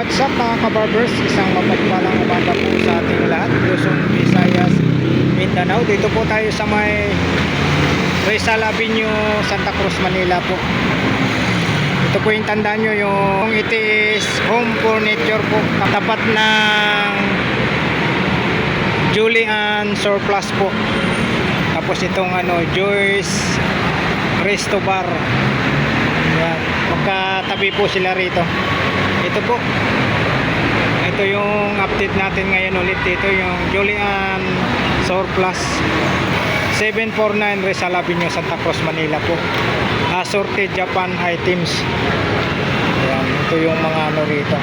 What's up mga kabarbers? Isang mapagpalang umaga po sa ating lahat, Luzon, Visayas, Mindanao. Dito po tayo sa may Rizal Avenue, Santa Cruz, Manila po. Ito po yung tandaan nyo, yung it is home furniture po, katapat ng Julian Surplus po. Tapos itong Joyce Resto Bar. Yan, magkatabi po sila rito. Ito po, ito yung update natin ngayon ulit dito, yung Julian Surplus 749 Rizal Avenue, Santa Cruz, Manila po. Assorted Japan items. Ayan, ito yung mga rito.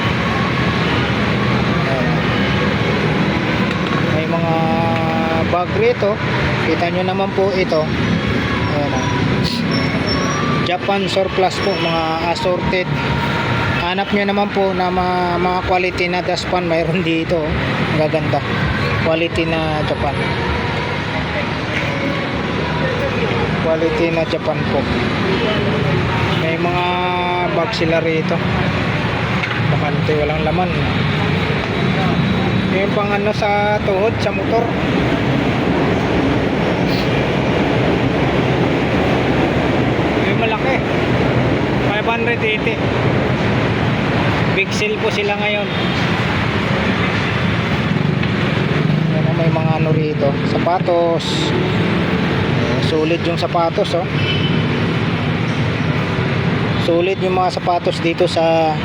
Ayan. May mga bag rito, kita nyo naman po ito. Ayan, Japan Surplus po, mga assorted. Hanap nyo naman po na mga quality na dustpan, mayroon dito. Gaganda, quality na Japan, quality na Japan po. May mga bag sila rito, bakante, walang laman. Yung pang sa tuhod sa motor. Yung malaki 580. Big sale po sila ngayon. Yan, may mga rito, sapatos. Sulit yung sapatos, oh. Sulit yung mga sapatos dito sa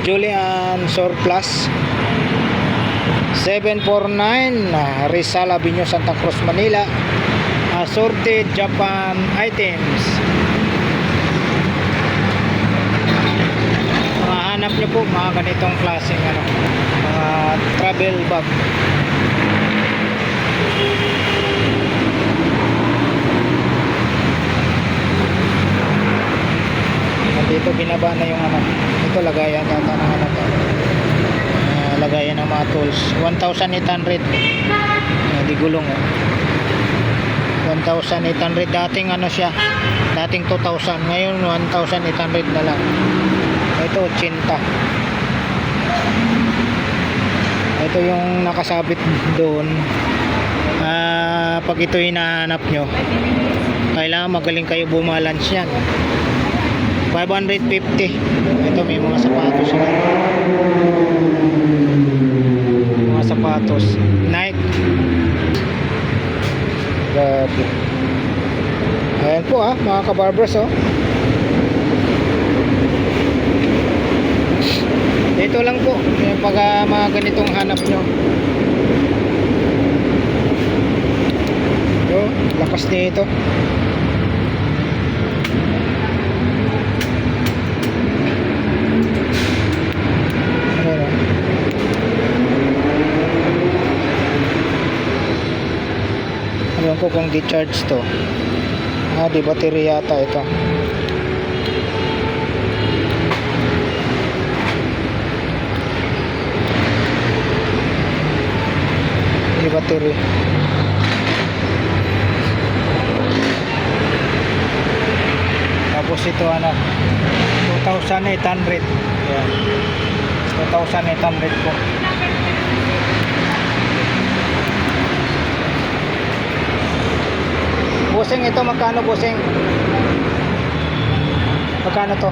Julian Surplus 749 Rizal Avenue, Santa Cruz, Manila. Assorted Japan items. Hanap nyo po mga ganitong klaseng mga travel bag. Dito binaba na yung ito lagayan yata ng lagayan ng mga tools. 1,800 di gulong, 1,800. Dating siya, dating 2,000, ngayon 1,800 na lang. Ito 80. Ito yung nakasabit doon. Pag ito hinahanap nyo, kailangan magaling kayo bumalance yan. 550. Ito may mga sapatos na. Mga sapatos Nike. Grabe. Ayan po mga kabarbers, oh. Dito lang po pag mga ganitong hanap nyo. Lakas nito. Alam ko kung di-charge to. Di battery yata ito. Battery. Tapos ito 2,800. Ayan, 2,800 po. Busing ito magkano, busing? Magkano to?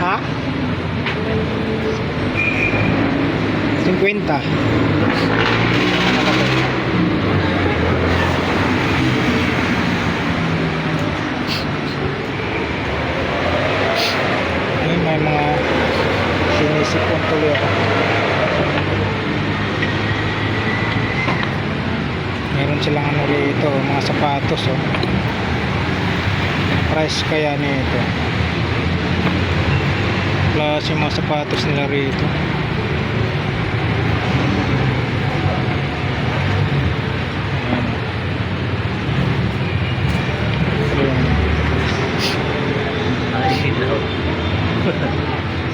Ha? 50. May mga sinisipon tuloy ako. Meron silang rito, mga sapatos, oh. Price kaya nito plus yung mga sapatos nila rito.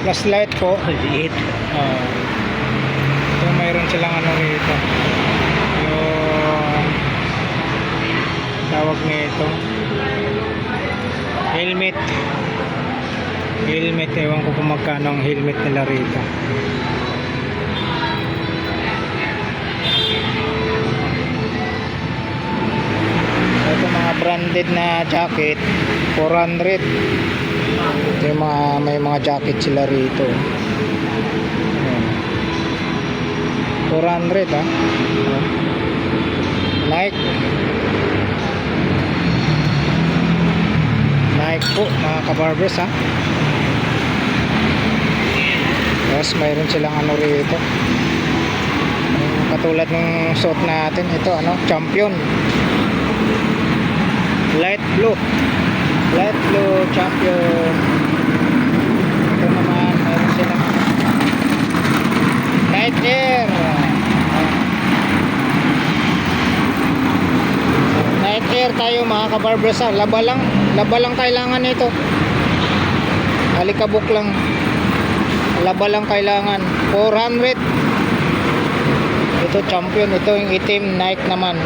Plus light po. Ito mayroon silang rito, yung tawag nito helmet. Helmet, ewan ko kung magkano ang helmet nila rito. Ito mga branded na jacket, 400. Ito yung may mga jacket sila rito. 400 ha. Nike. Nike po mga kabarbers ha. Tapos mayroon silang ano rito. Katulad ng suot natin, ito ano, Champion. Light blue Champion. Ito naman mayroon silang Night Air. Night Air tayo mga kabarbers ha. Laba lang kailangan nito. Alikabok lang. Laba lang kailangan. 400. Ito Champion, ito yung itim. Nike naman.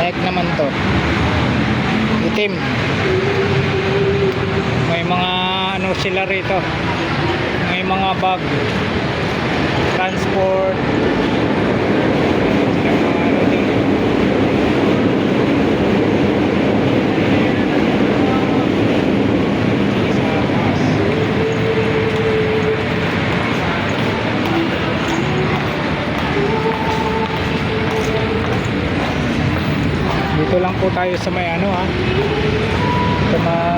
Nike naman to. Itim. May mga ano sila rito. May mga bag. Transport. Dito lang po tayo sa may ano ha. Sa may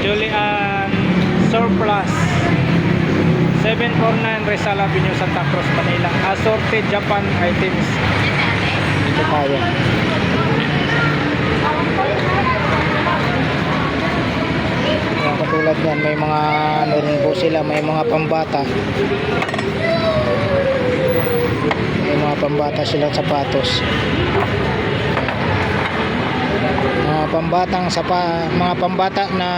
Julian Surplus 749 Rizal Avenue, Santa Cruz, Manila. Assorted Japan items. Dito tayo. Yan, katulad yan, may mga ano rin po sila, may mga pambata. May mga pambata silang sapatos. Mga pambata na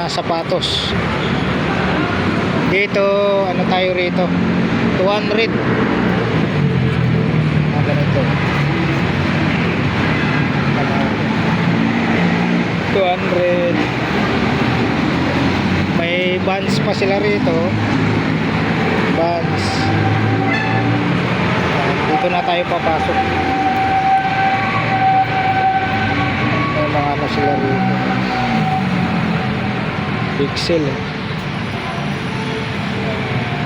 sapatos. Dito ano tayo rito, 200. Ganito 200. May Vans pa sila rito, Vans. Dito na tayo papasok. May mga ano sila rito, Pixel.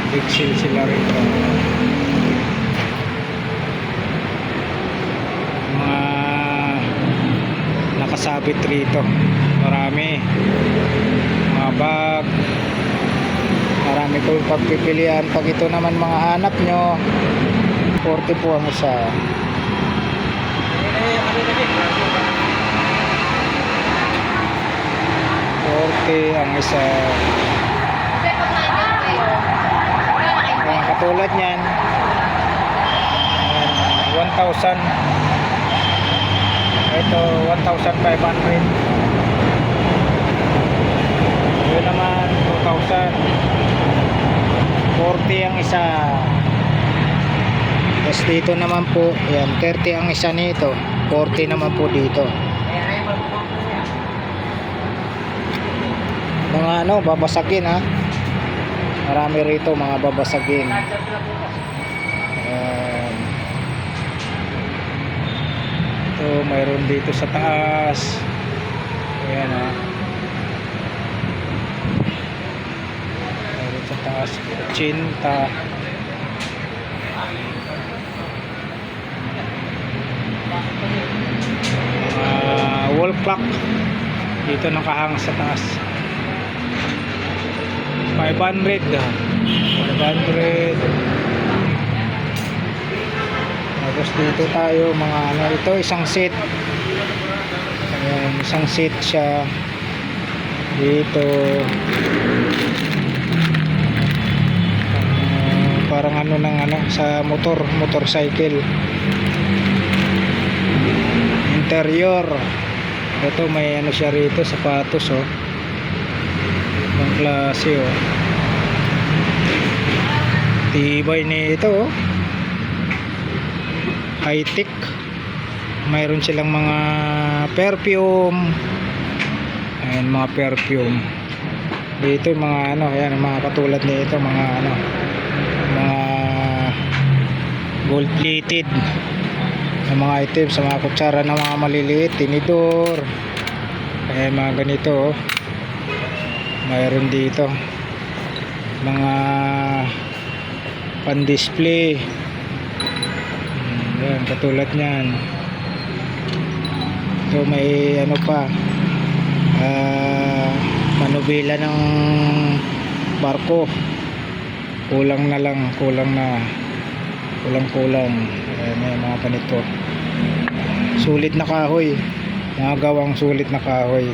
Pixel sila rito. Mga nakasabit rito. Marami. Mga bag. Marami ko yung pagpipilian. Pag ito naman mga hanap nyo, 40 po ang isa. Ang isa. Ayan, katulad nyan 1,000. Ito 1,500. Yun naman 2,000. 40 ang isa. Tapos dito naman po, ayan, 30 ang isa nito, 40 naman po dito. Mga ano, babasagin ha. Marami rito mga babasagin. Ito, mayroon dito sa taas. Ayan ha. Mayroon sa taas, Cinta. Wall clock. Dito nakahang sa taas. 500. Tapos dito tayo mga ano, ito isang set. Ayan, isang set siya. Dito parang ano ng ano sa motorcycle. Interior. Ito may ano siya rito, sapatos oh. Ang klase oh. Tibay nito oh. high-tech. Mayroon silang mga perfume. Ayan, mga perfume. Dito yung mga ano, ayan, mga katulad nito, mga ano, mga gold plated na mga items sa mga kutsara na mga maliliit, tinidor. Ayan, mga ganito, oh. Mayroon dito mga pan display. Ayan, katulad nyan. So may ano pa, manubela ng barko. Kulang na. Ayan, may mga ganito. Sulit na kahoy, mga gawang sulit na kahoy.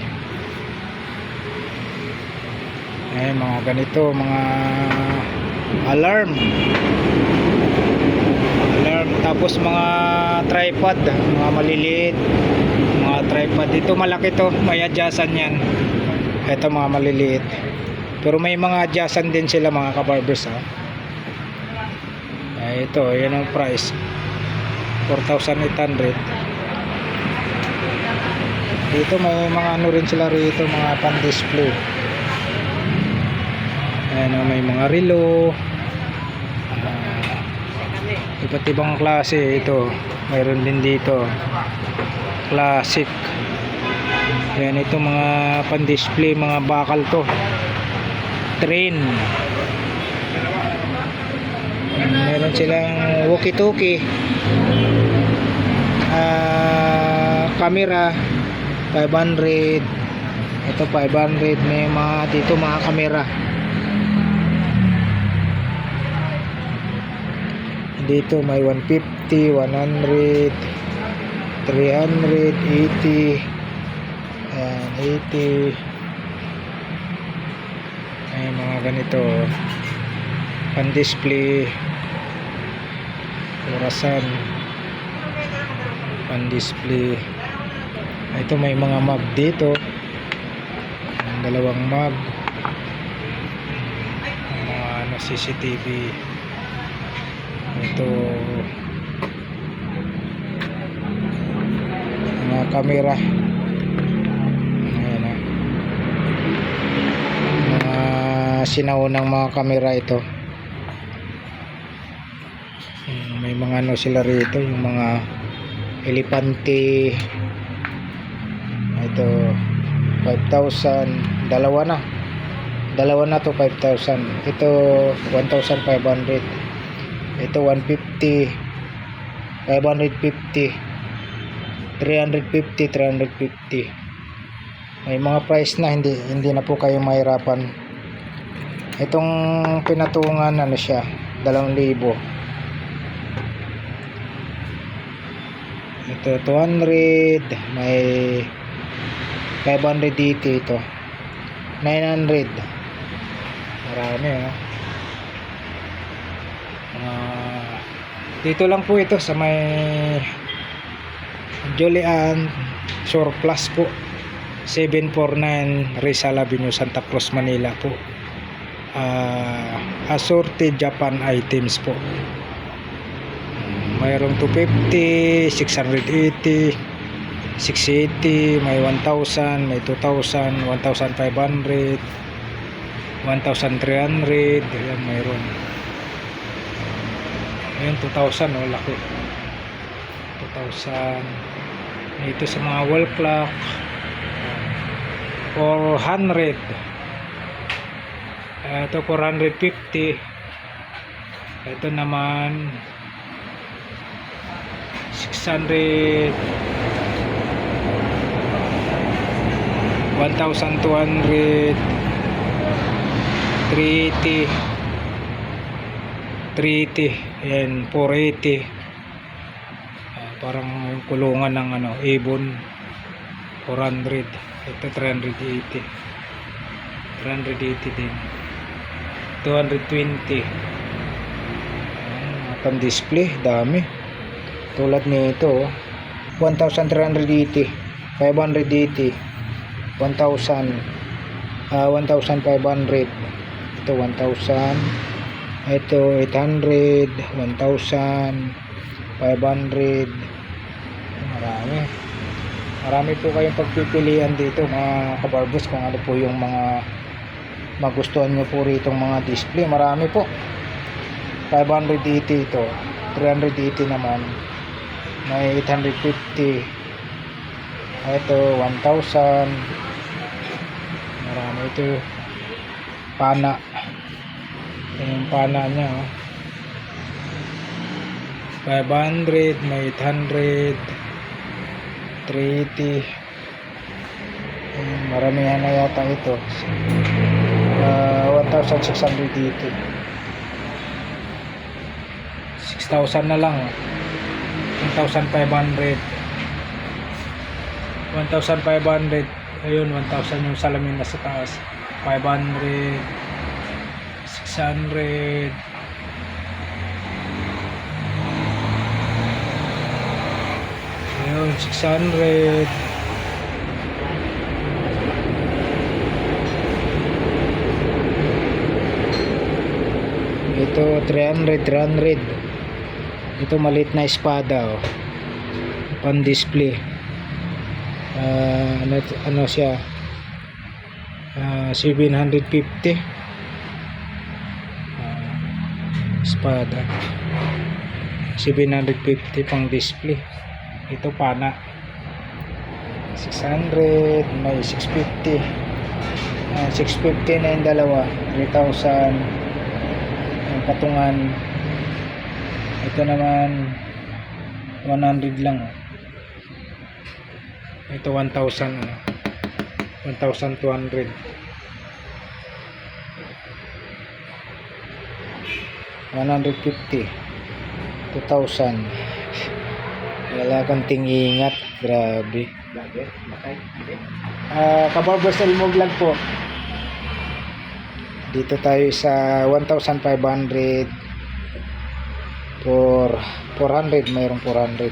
Ayan, mga ganito, mga alarm. Tapos mga tripod, mga maliliit, mga tripod. Ito malaki to, may adjustan yan. Ito mga maliliit, pero may mga adjustan din sila, mga kabarbers, ha. Ito, yan ang price, 4,800. Dito may mga ano rin sila rito, mga pan display. Ayan, may mga relo, iba't ibang klase. Ito, mayroon din dito classic. Ayan, ito mga pan display, mga bakal to, train. Meron silang walkie-talkie, camera, 500. Ito 500. May mga dito mga camera. Dito may 150, 100, 380. Ayan, 80. Ay, mga ganito pan display, orasan, pan display. Ito may mga mug dito, dalawang mug, mga ano, CCTV. Ito mga camera. Ayan, mga sinaunang mga camera ito. May mga ano sila rito, yung mga elepante. Ito 5,000, dalawa na to, 5,000. Ito 1,500. Ito 150, 550, 350. May mga price na, hindi na po kayo mahirapan. Itong pinatungan, ano siya, 2,000. Ito 200, may 500 dito. Ito 900. Marami, ha. Dito lang po ito sa may Julian Surplus po, 749 Rizal Avenue, Santa Cruz, Manila po. Assorted Japan items po. Mayroong 250, 680, 680, may 1,000, may 2,000, 1,500, 1,300. Ayan, mayroon. Ayan, 2,000, oh, laki. 2,000. Ito sa mga wall clock, 400. Ito 450. Ito naman 600, 1,200, 380, 380. Ayan, 480. Parang kulungan ng ano, ibon. 400. Ito 380. 380 din. 220. Pan display, dami. Tulad nito, 1,380, 580, 1,000, 1,500. Ito 1,000. Ito 800, 1,000, 500. Marami po kayong pagpipilian dito mga kabarbers, kung ano po yung mga magustuhan nyo po rito mga display. Marami po. 580 ito, 380 naman, may 850, ito 1,000. Marami ito. Pana, yung pana nya 500, may 800, 380. Maramihan na yata ito. 1,600 dito, 6,000 na lang. 1,500, 1,500. Ayun, 1,000 yung salamin na sa taas. 500, 600. Ayun, 600. Ito 300. Ito maliit na espada, oh. Pan display. Ano siya? 750. Espada. 750 pang display. Ito pana. 600, may 650. 650 na yung dalawa. 3,000. Yung patungan. Ito naman 100 lang. Ito 1,000, 1,200. 150, 2,000. Wala kang tingingat. Grabe. Kabarbers Elmo Vlog po. Dito tayo sa 1,500 for 400. Mayroong 400,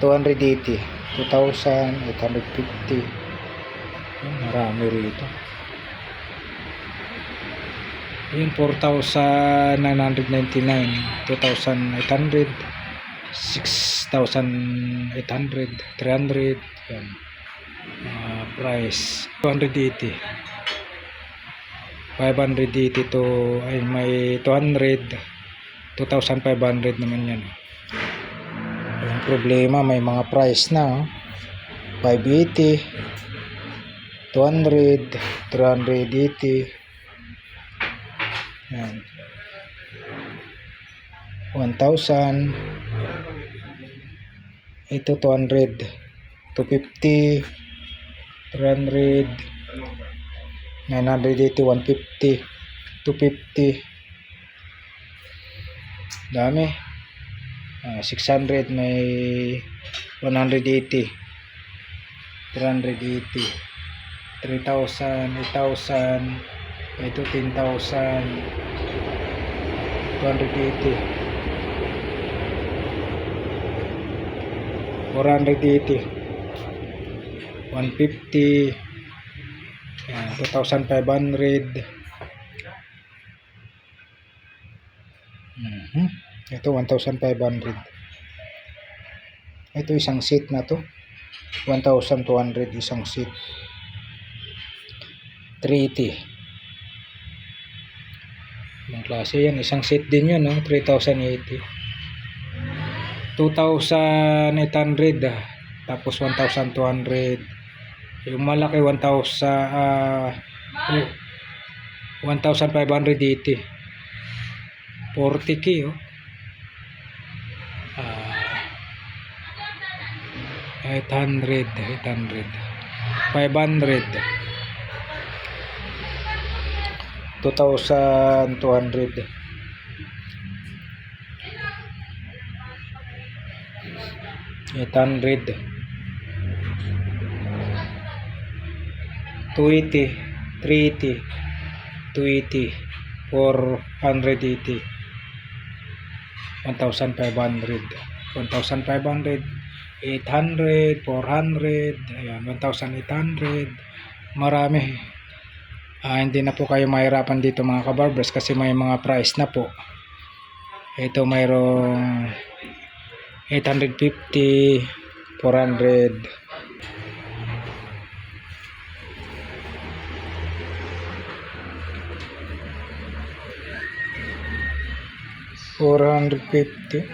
280, 2,000, 850. Marami rito. Yun, 4,999, 2,800, 6,800, 300. Yan. Price 280, 580 to ay may 200, 2,500 naman yan. Walang problema, may mga price na, oh. 580, 200, 380. Yan. 1,000. Ito 200, 250, 300, 980, 150, 250. Dami. 600, may 180, 380, 3,000, 8,000. Ito 10,000, 280, 480, 150. Yan, 2,500. Ito 1,500. Ito isang seat na to, 1,200 isang seat. 380. Ang klase yan, isang seat din yun, no? 3,080. 2,800, tapos 1,200. Yung malaki 1,580. 40k, oh. 800, 500, 2,200. $800, 280, 380, 280, 480, 1,500, 1,500, 800, 400, ayan, 1,800. Marami. Hindi na po kayo mahirapan dito mga kabarbers kasi may mga price na po. Ito mayroong 850, 400. $450.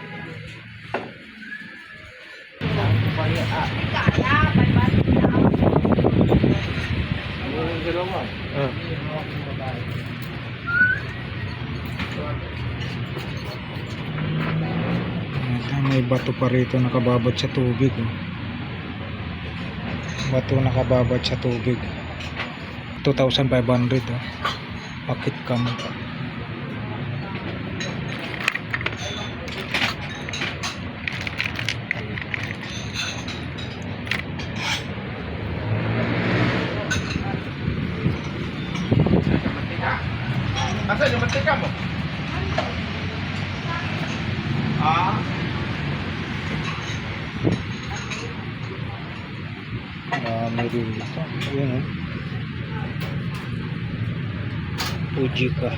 May bato pa rito nakababad sa tubig. Bato nakababad sa tubig. 2,500. Bakit kam? Asa yung mantika mo? Ah. May rin ito. Ayan, Fuji ka.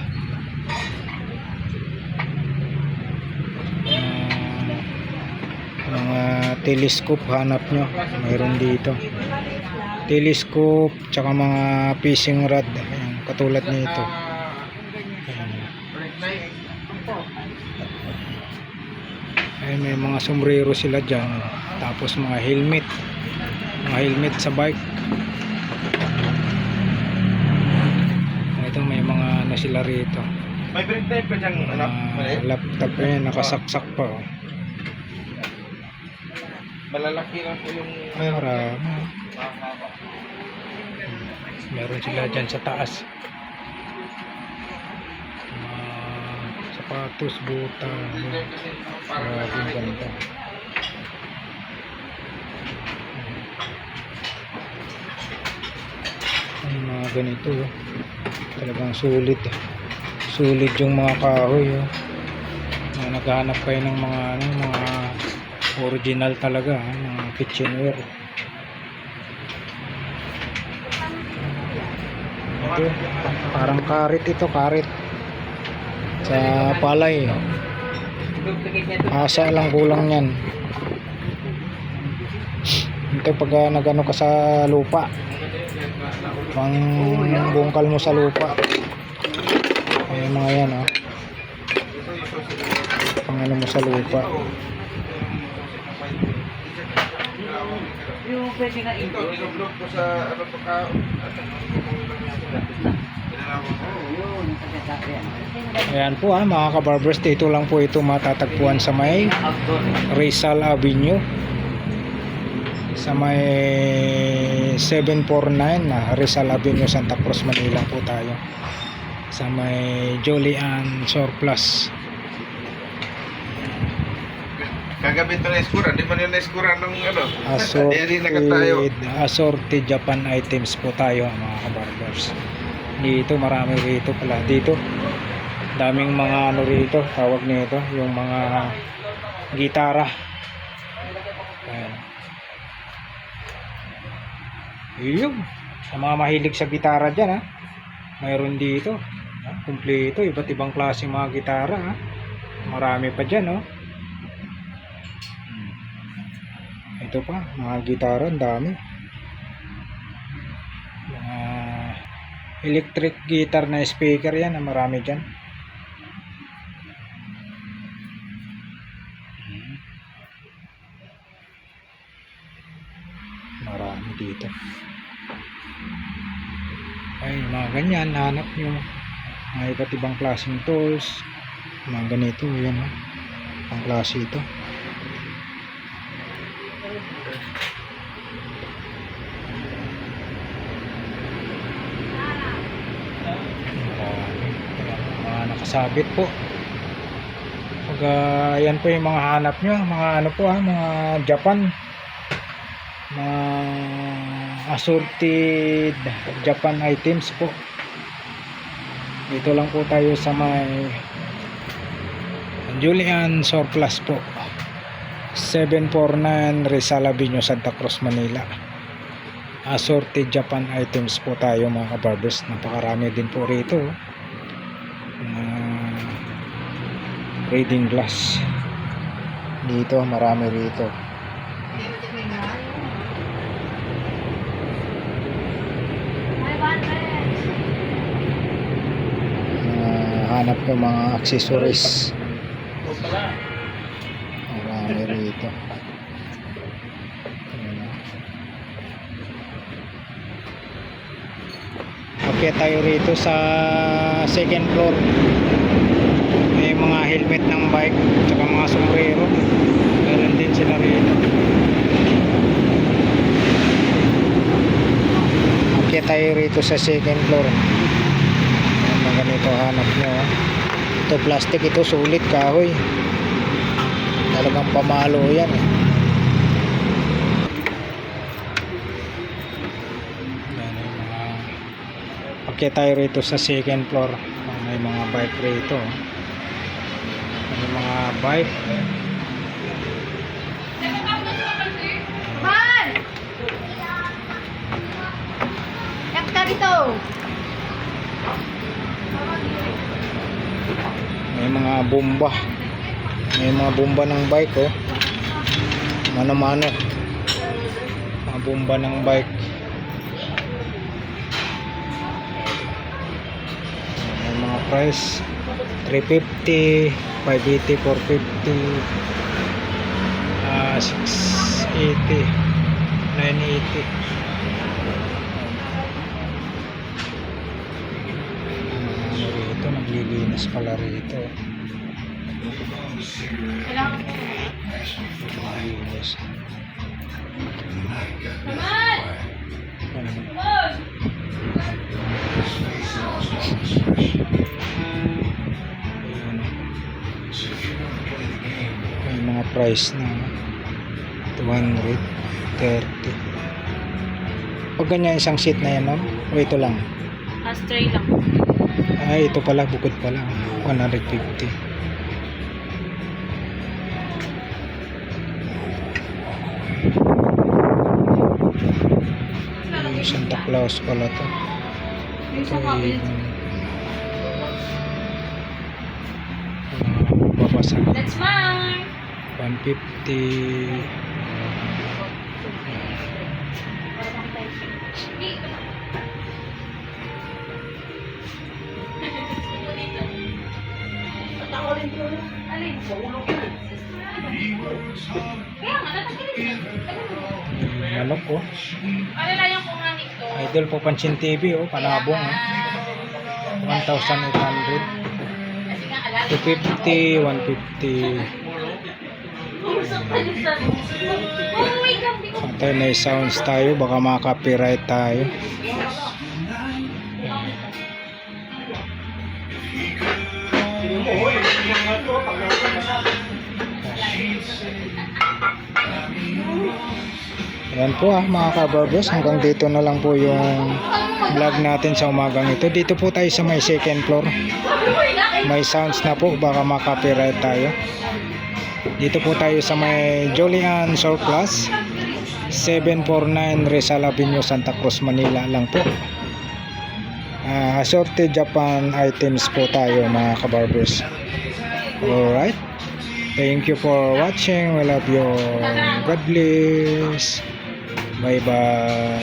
Mga telescope hanap nyo. Mayroon dito. Telescope, tsaka mga fishing rod. Ayan, katulad nito. Ayan, may mga sombrero sila dyan. Tapos mga helmet. Mga helmet sa bike. Ito may mga ano sila rito. May brake type ka dyan, ano? Laptop yan, nakasaksak pa. Malalaki lang po yung Marami. Meron sila dyan sa taas. Sapatos, buta. Maraming ganda. Ang mga ganito. Talagang sulit. Sulit yung mga kahoy. Naghahanap kayo ng mga mga original talaga, mga kitchenware. Ito, parang karit ito, karit sa palay. Asa lang kulang yan. Ito pag nagano ka sa lupa, pang bungkal mo sa lupa. Ay mga yan, pang ano mo sa lupa. Yung pwede nga ito, niloblog ko sa ano to ka. Ayan po mga kabarbers, dito lang po ito matatagpuan sa may Rizal Avenue, sa may 749 na Rizal Avenue, Santa Cruz, Manila po tayo, sa may Julian Surplus. Kagabi ito na iskura, di man yun na iskura nung ano. Assorted Japan items po tayo mga kabarbers. Dito marami rito pala. Dito daming mga ano rito, tawag nito, yung mga gitara. Ayan. Yung sa mga mahilig sa gitara dyan, mayroon dito. Kumpleto, iba't ibang klaseng mga gitara. Marami pa dyan. Ito pa, mga gitara, ang dami. Mga electric guitar na speaker yan, marami dyan. Marami dito. Ay, mga ganyan, hanap nyo. Mga iba't ibang klaseng tools. Mga ganito, yan. Ang klase ito. Nakasabit po. Pag yan po yung mga hanap nyo, mga ano po, mga Japan, mga assorted Japan items po. Dito lang po tayo sa may Julian Surplus po, 749 Rizal Avenue, Santa Cruz, Manila. Assorted Japan items po tayo mga kabarbers. Napakarami din po rito. Reading glass, Dito, marami rito. Hanap ko mga accessories. Marami rito. Okay, tayo rito sa second floor. May mga helmet ng bike tsaka mga sombrero. Meron din sila rito. Okay, tayo rito sa second floor. Mga ganito hanap nyo. Ito plastic, ito sulit kahoy. Talagang pamalo yan. Okay, tayo rito sa second floor. May mga bike rito. May mga bike. Man! Yak ka dito! May mga bomba. May mga bomba ng bike, oh. Mano-mano. Mga bomba ng bike. May mga price. 350, 580, 450, 680, 980. Rito, naglilinis pala rito. Naglilinis. May mga price na 230. Pag ganyan isang seat na yan, ma'am? O ito lang? Stray lang. Ay, ito pala, bukod pala. 150. Ay, Santa Claus pala to. Ito ay babasa. That's mine! 150. Alin? Kaya nga, natagilin. Manok, oh. Ano lang yung kung anik to? Idol po Panchin TV, oh. Panabong, oh. 1,800. Kasi nga, alala. 250, 150. Umuwi ka, hindi ko. Patay may sounds tayo, baka maka-copyright tayo. Ayan po mga kabarbers, hanggang dito na lang po yung vlog natin sa umagang ito. Dito po tayo sa may second floor. May sounds na po, baka maka-copyright tayo. Dito po tayo sa may Jolian Surplus, 749 Rizal Avenue, Santa Cruz, Manila lang po. Assorted Japan items po tayo mga kabarbers. Alright, thank you for watching. We love you. God bless. Bye bye.